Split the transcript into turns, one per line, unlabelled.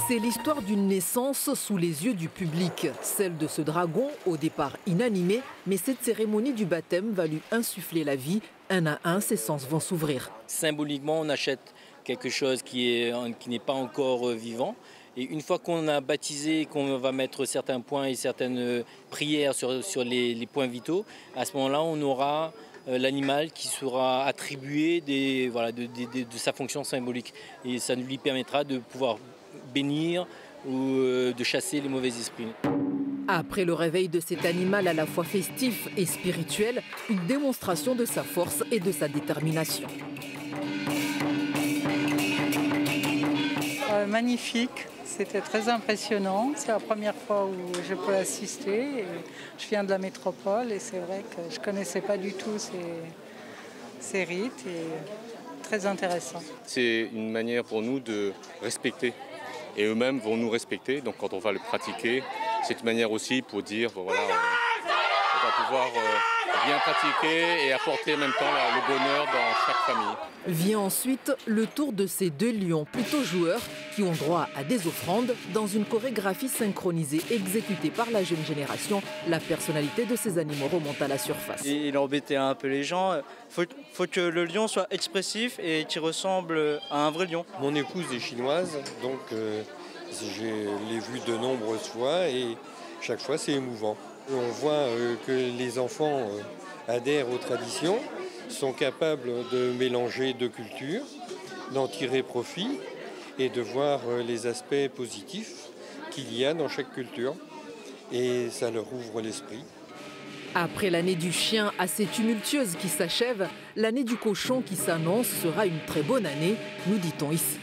C'est l'histoire d'une naissance sous les yeux du public, celle de ce dragon au départ inanimé, mais cette cérémonie du baptême va lui insuffler la vie. Un à un, ses sens vont s'ouvrir.
Symboliquement, on achète quelque chose qui n'est pas encore vivant. Et une fois qu'on a baptisé, qu'on va mettre certains points et certaines prières sur les points vitaux, à ce moment-là, on aura l'animal qui sera attribué de sa fonction symbolique. Et ça lui permettra de pouvoir bénir ou de chasser les mauvais esprits.
Après le réveil de cet animal à la fois festif et spirituel, une démonstration de sa force et de sa détermination.
Magnifique, c'était très impressionnant. C'est la première fois où je peux assister. Je viens de la métropole et c'est vrai que je ne connaissais pas du tout ces rites et très intéressant.
C'est une manière pour nous de respecter et eux-mêmes vont nous respecter. Donc quand on va le pratiquer, c'est une manière aussi pour dire voilà, on va pouvoir bien pratiquer et apporter en même temps le bonheur dans chaque famille.
Vient ensuite le tour de ces deux lions plutôt joueurs qui ont droit à des offrandes dans une chorégraphie synchronisée exécutée par la jeune génération. La personnalité de ces animaux remonte à la surface.
Il embêtait un peu les gens. Faut que le lion soit expressif et qu'il ressemble à un vrai lion.
Mon épouse est chinoise, donc je l'ai vue de nombreuses fois et chaque fois c'est émouvant. On voit que les enfants adhèrent aux traditions, sont capables de mélanger deux cultures, d'en tirer profit et de voir les aspects positifs qu'il y a dans chaque culture. Et ça leur ouvre l'esprit.
Après l'année du chien assez tumultueuse qui s'achève, l'année du cochon qui s'annonce sera une très bonne année, nous dit-on ici.